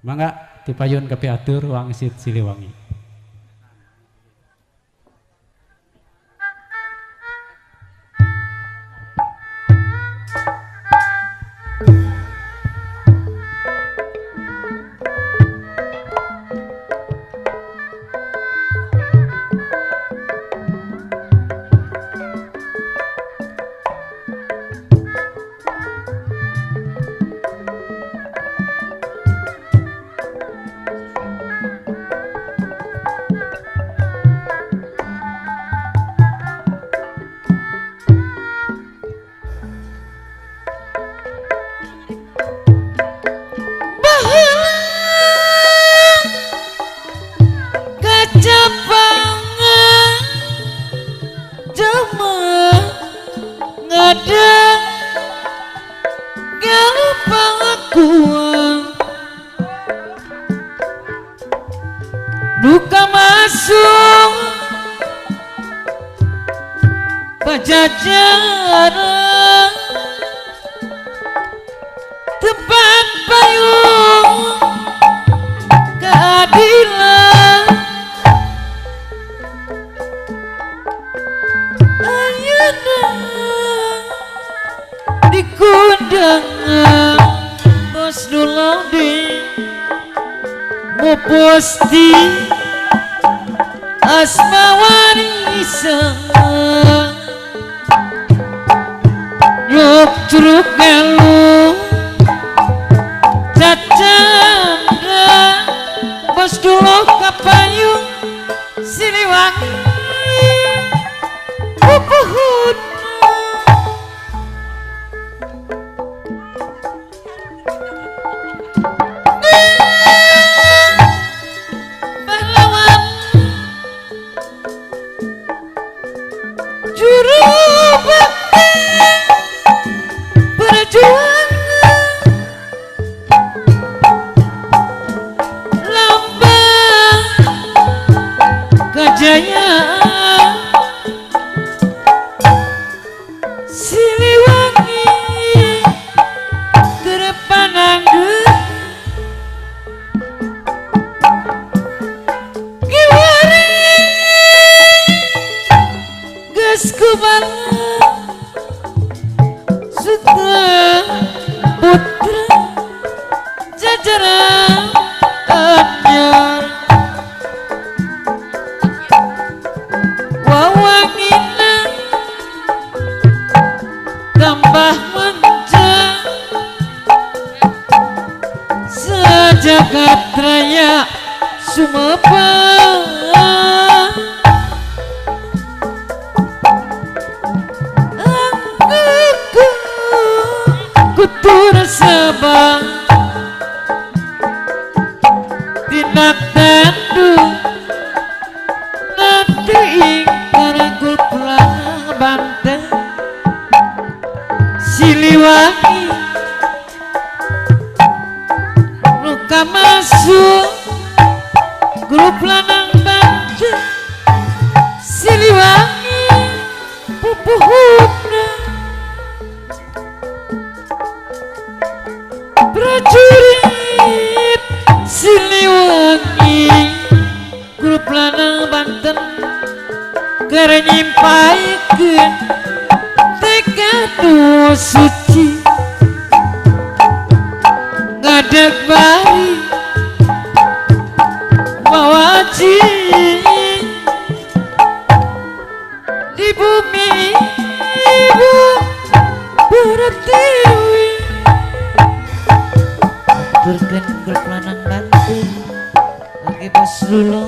Mangga tipayun ke piatur Wangsit Siliwangi. Duka masuk Pajajaran tempat payung keadilan ayeuna di kundangan Bos Dulodi Muposti asma warisan Yuk curug gelu Cacanda Bos dulu kapayung Siliwangi Pupuhut Siliwangi terpanangge Giwari geus kumaha Sutra putra jajaran anyar wawangina tambah manja sejagat raya sumebar anggeku kutur sabang tindak tanduk nanti ingkaragul pulang Banten Siliwangi luka masuk grup lanang Banten Siliwangi pupuhutna prajurit Siliwangi grup lanang Banten keur nyimpaikeun tekad suci ngadeg bari mawaji di bumi ibu bertiwi turkeun grup lanang Banten lagi Bos Dulo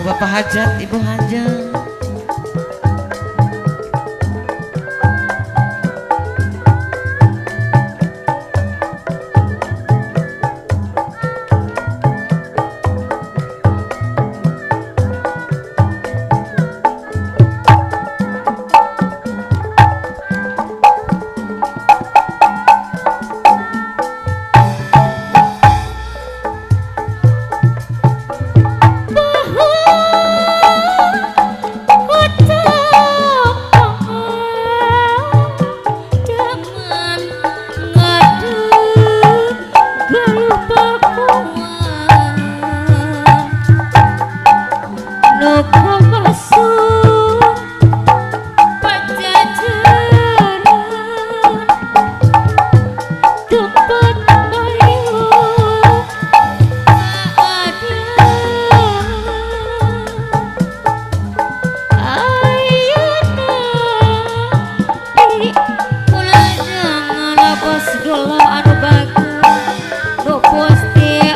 Bapak Hajat Ibu Hajat dulu anu bagus nu Gusti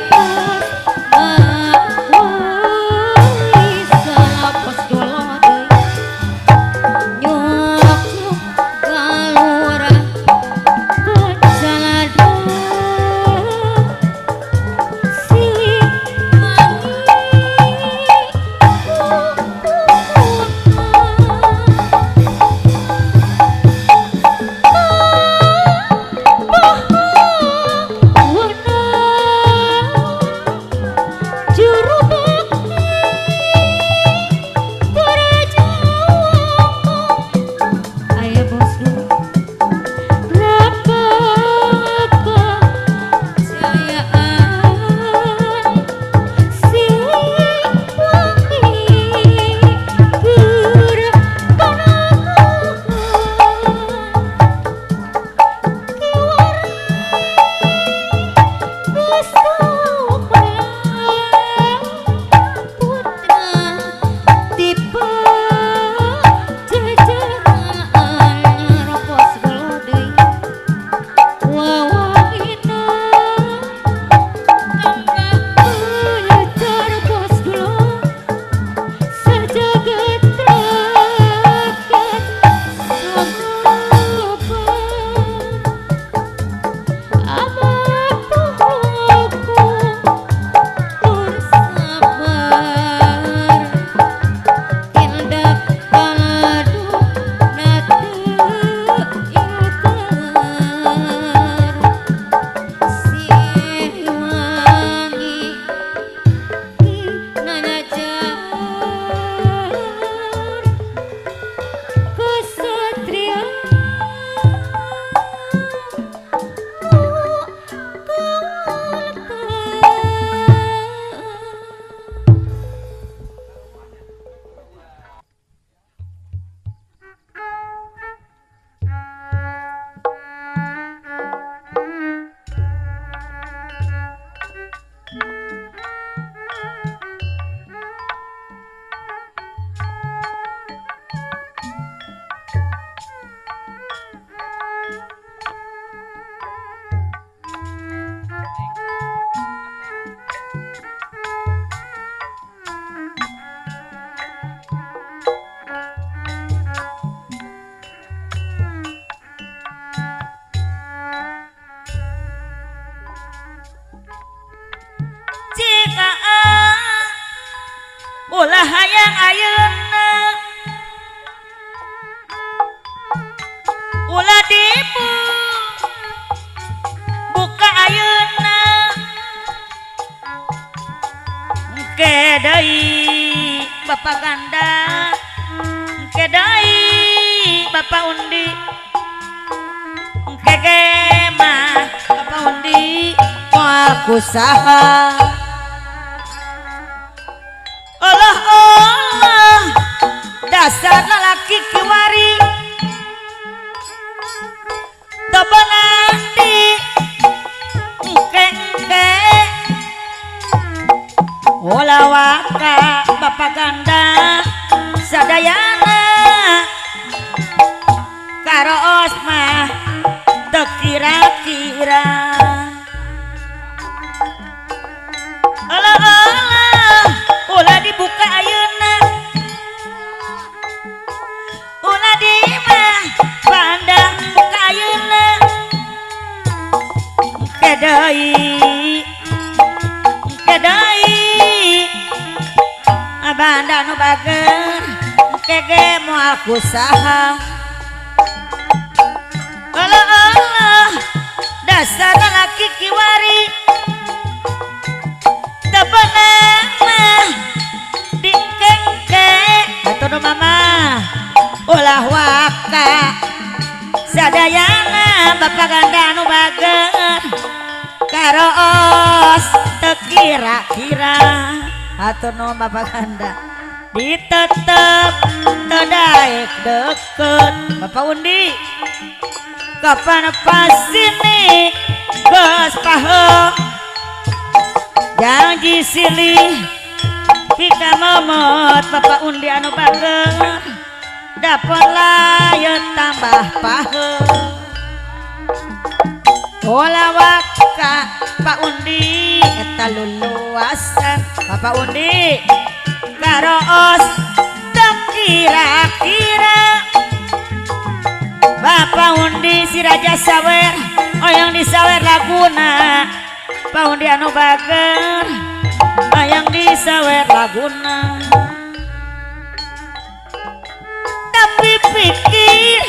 salapos dulu nyok galura kejalada silih ulah hayang ayeuna ulah dibu buka ayeuna engke deui Bapak Ganda engke deui Bapak Undi engke ge mah Bapak Undi moal kusaha Allah dasar lalaki kiwari tebenandi engke ulah waka Bapak Ganda sadayana karoos mah teu kira-kira ulah dibuka ayeuna ulah di mah banda buka ayeuna engke deui banda nu bager engke ge moal kusaha Allah dasar lalaki kiwari teu beunang mah dikengke atuh mama ulah waka sadayana Bapak Ganda nu bager karoos teu kira-kira atuh nu Bapak Ganda ditetep teu daek deket Bapak Undi kapan pasini geus paheung janji silih pika momot Bapak Undi anu bager dapur layeun tambah paheung Olawaka Pak Undi eta luluasan Bapak Undi karoos teu kira-kira Bapak Undi si Raja Sawer oyang di sawer laguna Pak Undi anu bager oyang di sawer laguna tapi pikir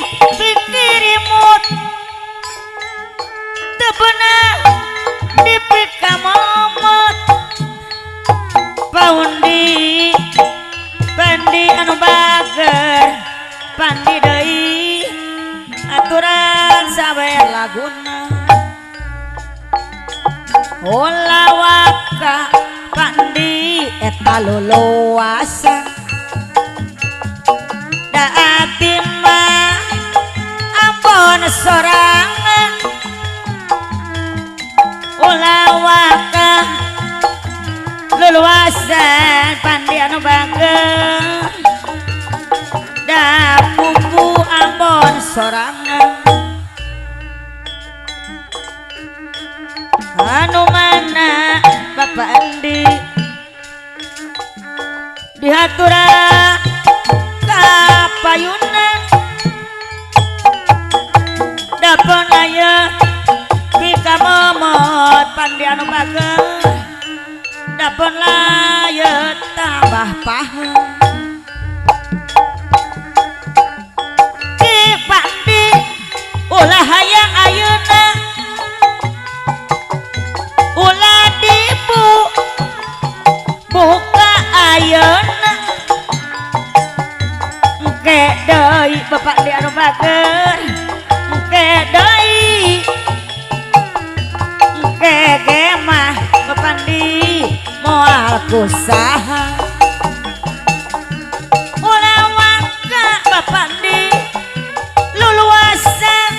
imut teu beunang dipika momot Pak Undi pandi anu bager pandi deui aturan sawer laguna olawaka pandi eta luluasan daati mah ampun sorangan olawaka luluasan pandi anu bager da pupu ampun sorangan anu mana Bapak Andi dihatura kapayunan dapon aya pika momot pandi anu bager dapon layet tambah pahe di pandi ulah hayang ayeuna ulah dibu buka ayeuna engke deui Bapak di anu bager engke deui engke ge mah Bapak di moal kusaha ulah waka Bapak di luluasan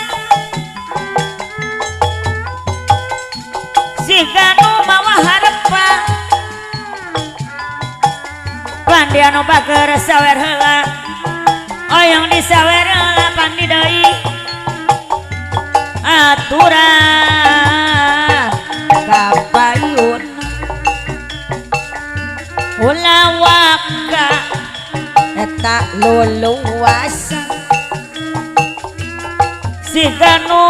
siga nu mawa harepa pandi anu bager sawer heula oyong di sawer heula pandi deui aturan kapayun ulah waka eta luluasan siga nu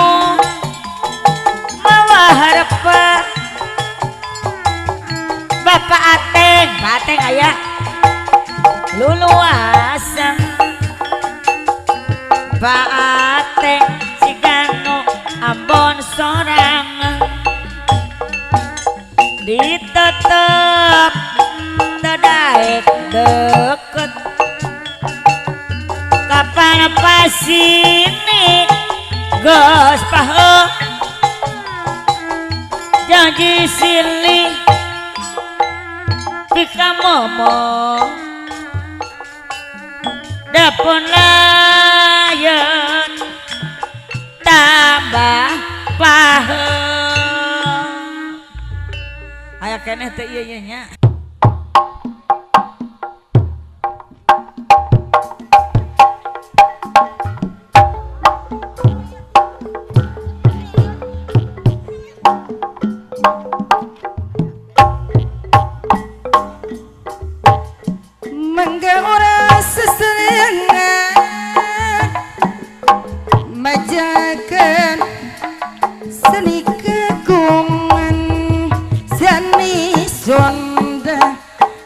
mawa harepa Bapak Ateng aya luluasan Pak Ateng sigano ambon sorangan ditetep tedaek deket kapan pasini geus pahe janji silih pika momot dapun layet tambah pahe aya keneh teh ieu nya mangga ora seserengan majakan seni kegungan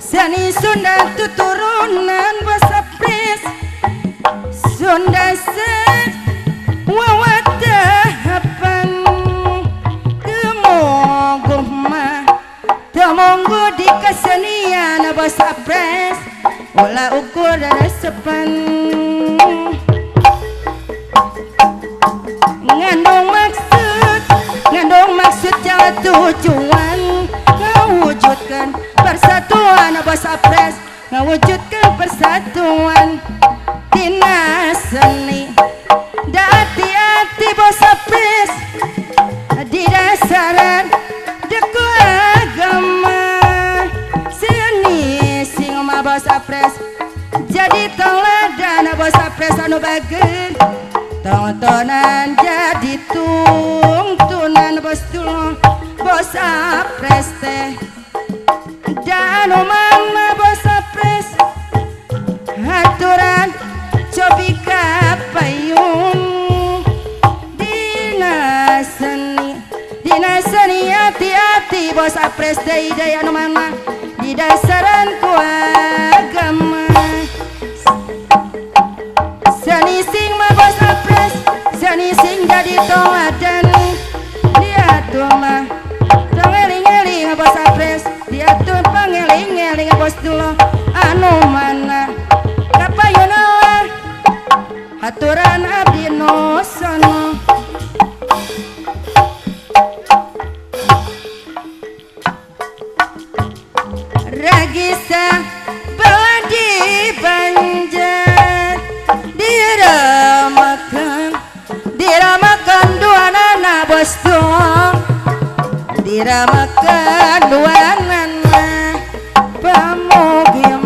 seni Sunda tuturunan basa pres Sunda se wawadahapan kemonggo mah temonggo di kesenian basa pres olah ukur resepan ngandung maksud jalan tujuan ngawujudkan persatuan basa pres ngawujudkan persatuan tina seni dati-ati basa pres di dasaran deku agama seni sing basa pres jadi teladan basa pres anu bageun tontonan jadi tungtunan bos apres teh danu mama bos apres haturan cobi ka payung dina seni hati-hati bos apres teh daya anu mama di dasaran ku agama seni sing mah bos apres seni sing jadi toladan diatur mah pangeling-eling bos apres diatur pangeling-eling bos dulu anu mana kapayunawa haturan abdi nu sono ragisa bawa di banjar diramakan dua nana bos dulu diramakan dua nana pamugim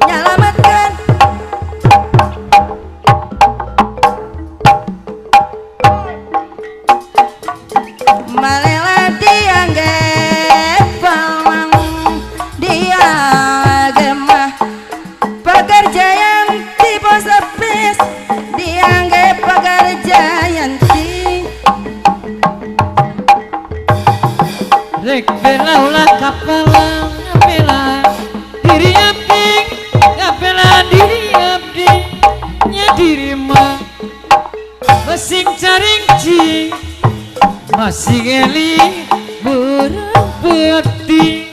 nyalamatkan malela dianggap pawang dianggap pekerjaan bos apres dianggap pekerjaan rek bela ulah kapalang bela diri abdi ngabela diri abdi nya diri mah masing caring ci masih eling burung peti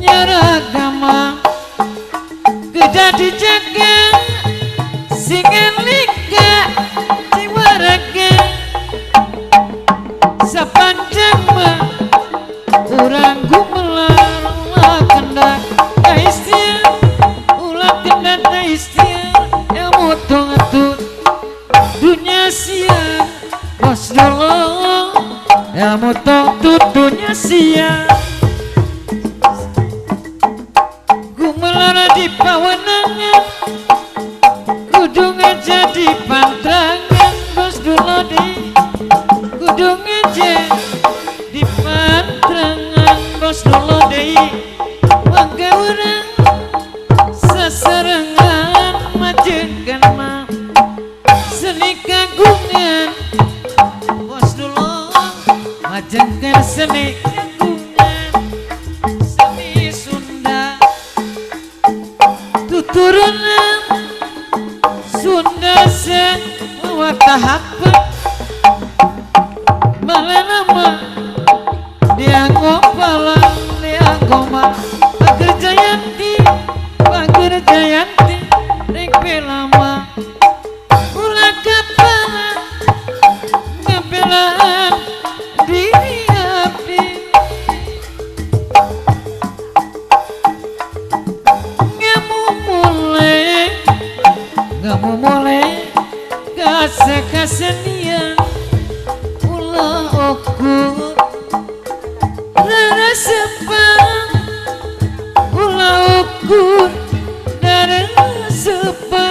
nyaragama geda dijaga sing eling ka jiwaraga sapanjang mah urang gumelar ulah kendak kaistir ulah kendak kaistir ilmu tungetun dunia sia bos dulu ilmu tutunya sia gumelar di pawenangan kudu jadi pantrangan bos dulu di kudu di pantrangan bos dulu di warga orang seserengan majengan mah seni kagungan bos dulu majengan seni kagungan seni Sunda tuturunan Sunda se watahakba malah nama dia ngopalang dia ngoma Pager Jayanti rek belama ulah kapalang ngebelaan diri abdi ngamumule kasenian ulah ukur rara sepang ulah ukur rara sepang